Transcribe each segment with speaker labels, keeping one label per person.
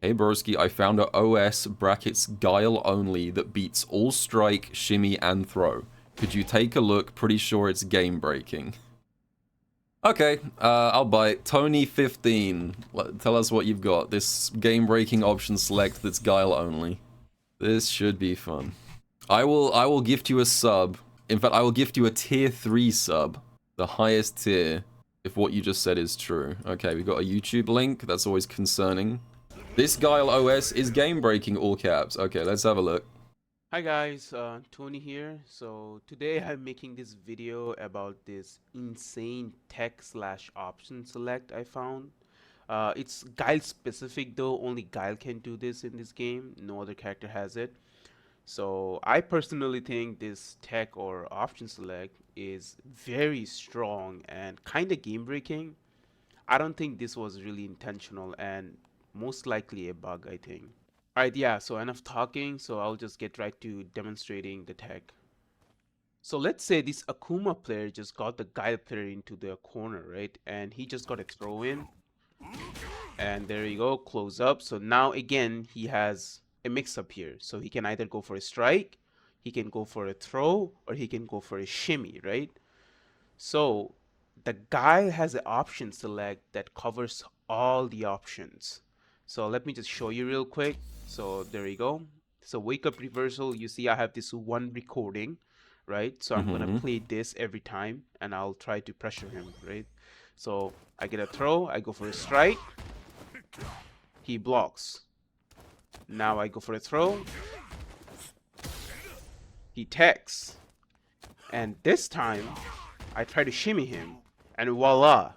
Speaker 1: Hey broski, I found a OS brackets Guile only that beats all strike, shimmy, and throw. Could you take a look? Pretty sure it's game breaking. Okay, I'll bite. Tony15, tell us what you've got. This game breaking option select that's Guile only. This should be fun. I will gift you a sub. In fact, I will gift you a tier 3 sub. The highest tier, if what you just said is true. Okay, we got a YouTube link. That's always concerning. This Guile OS is game breaking, all caps. Okay, let's have a look.
Speaker 2: Hi guys, Tony here. So today I'm making this video about this insane tech slash option select I found. It's Guile specific though, only Guile can do this in this game, no other character has it. So I personally think this tech or option select is very strong and kinda game breaking. I don't think this was really intentional and most likely a bug, I think. Alright, yeah, so enough talking, so I'll just get right to demonstrating the tech. So let's say this Akuma player just got the Guile player into the corner, right? And he just got a throw in. And there you go, close up. So now again, he has a mix up here. So he can either go for a strike, he can go for a throw, or he can go for a shimmy, right? So the Guile has an option select that covers all the options. So let me just show you real quick. So there you go. So wake up reversal, you see I have this one recording, right? So I'm gonna play this every time and I'll try to pressure him, right? So I get a throw, I go for a strike, he blocks. Now I go for a throw, he techs. And this time I try to shimmy him and voila,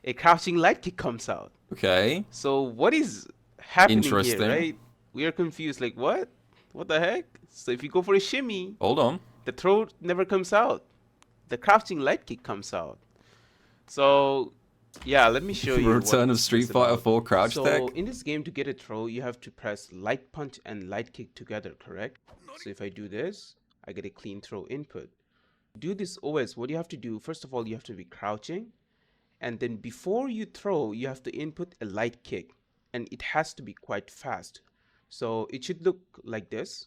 Speaker 2: a crouching light kick comes out.
Speaker 1: Okay.
Speaker 2: So what is happening
Speaker 1: Interesting.
Speaker 2: here, right? We are confused, like what? What the heck? So if you go for a shimmy,
Speaker 1: Hold on.
Speaker 2: the throw never comes out. The crouching light kick comes out. So yeah, let me show you.
Speaker 1: Return of Street Fighter 4 crouch tech.
Speaker 2: So in this game, to get a throw, you have to press light punch and light kick together, correct? So if I do this, I get a clean throw input. To do this OS, what you have to do, first of all, you have to be crouching. And then before you throw, you have to input a light kick. And it has to be quite fast. So it should look like this.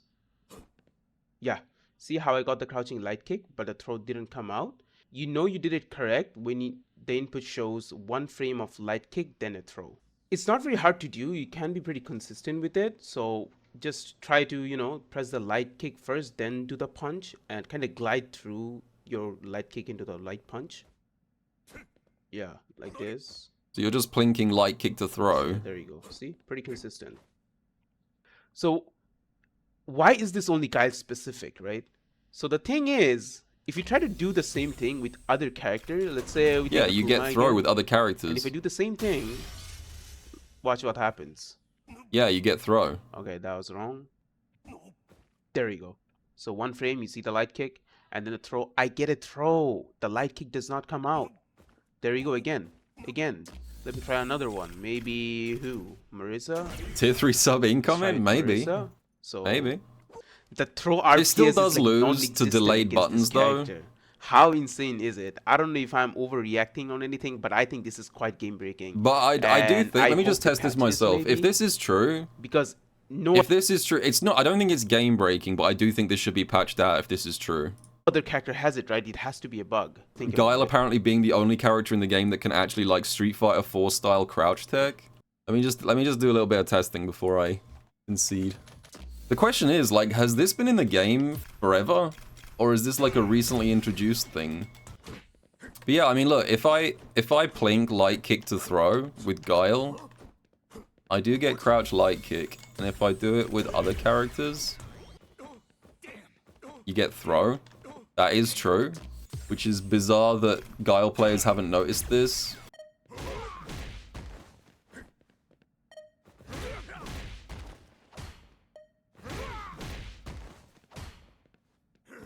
Speaker 2: Yeah, see how I got the crouching light kick, but the throw didn't come out? You know you did it correct when the input shows one frame of light kick, then a throw. It's not very hard to do. You can be pretty consistent with it. So just try to, press the light kick first, then do the punch and kind of glide through your light kick into the light punch. Yeah, like this.
Speaker 1: So you're just plinking light kick to throw.
Speaker 2: There you go. See? Pretty consistent. So why is this only Guile specific, right? So the thing is, if you try to do the same thing with other characters, let's say we
Speaker 1: Yeah, you get throw with other characters.
Speaker 2: And if I do the same thing, watch what happens.
Speaker 1: Yeah, you get throw.
Speaker 2: Okay, that was wrong. There you go. So one frame, you see the light kick, and then a throw. I get a throw. The light kick does not come out. There you go again. Let me try another one. Maybe who? Marissa?
Speaker 1: Tier 3 sub incoming? Maybe.
Speaker 2: Marissa? So
Speaker 1: maybe.
Speaker 2: The throw RPS
Speaker 1: it still does
Speaker 2: is like
Speaker 1: lose to delayed buttons though.
Speaker 2: How insane is it? I don't know if I'm overreacting on anything, but I think this is quite game breaking.
Speaker 1: But I do think, let me just test this myself. If this is true,
Speaker 2: because
Speaker 1: if this is true, it's not, I don't think it's game breaking, but I do think this should be patched out if this is true.
Speaker 2: Other character has it, right? It has to be a bug.
Speaker 1: Guile apparently being the only character in the game that can actually like Street Fighter 4 style crouch tech. Let me just do a little bit of testing before I concede. The question is, like, has this been in the game forever? Or is this like a recently introduced thing? But yeah, I mean, look, if I plink light kick to throw with Guile, I do get crouch light kick. And if I do it with other characters, you get throw. That is true. Which is bizarre that Guile players haven't noticed this.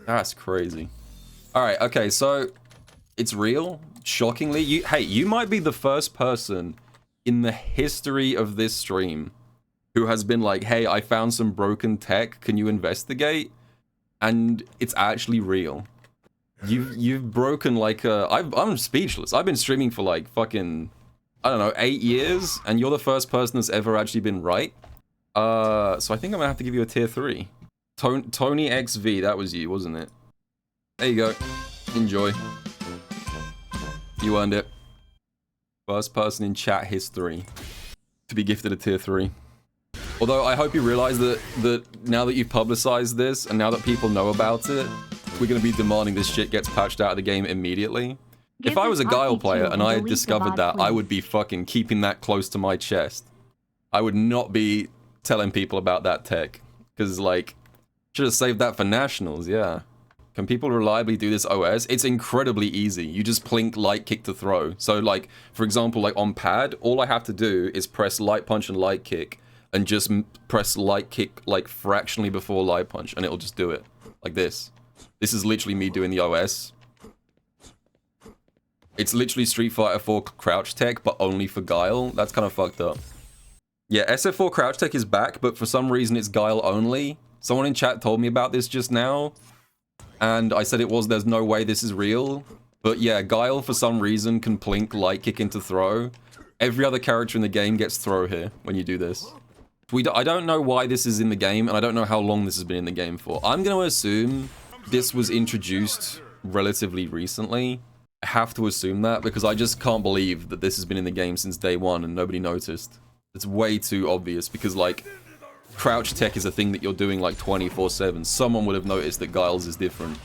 Speaker 1: That's crazy. Alright, okay, so it's real. Shockingly, you might be the first person in the history of this stream who has been like, hey, I found some broken tech, can you investigate? And it's actually real. You've broken like I'm speechless. I've been streaming for like fucking I don't know, 8 years, and you're the first person that's ever actually been right. So I think I'm gonna have to give you a tier 3. Tony XV, that was you, wasn't it? There you go. Enjoy. You earned it. First person in chat history to be gifted a tier 3. Although I hope you realize that now that you've publicized this and now that people know about it, we're going to be demanding this shit gets patched out of the game immediately. If I was a Guile player and I had discovered that, I would be fucking keeping that close to my chest. I would not be telling people about that tech. Because, like, should have saved that for nationals, yeah. Can people reliably do this OS? It's incredibly easy. You just plink light kick to throw. So, like, for example, like on pad, all I have to do is press light punch and light kick, and just press light kick, like, fractionally before light punch, and it'll just do it. Like this. This is literally me doing the OS. It's literally Street Fighter 4 crouch tech, but only for Guile. That's kind of fucked up. Yeah, SF4 crouch tech is back, but for some reason it's Guile only. Someone in chat told me about this just now, and I said there's no way this is real. But yeah, Guile for some reason can plink light kick into throw. Every other character in the game gets throw here when you do this. I don't know why this is in the game, and I don't know how long this has been in the game for. I'm going to assume this was introduced relatively recently. I have to assume that, because I just can't believe that this has been in the game since day one and nobody noticed. It's way too obvious, because, like, crouch tech is a thing that you're doing, like, 24/7. Someone would have noticed that Guile's is different.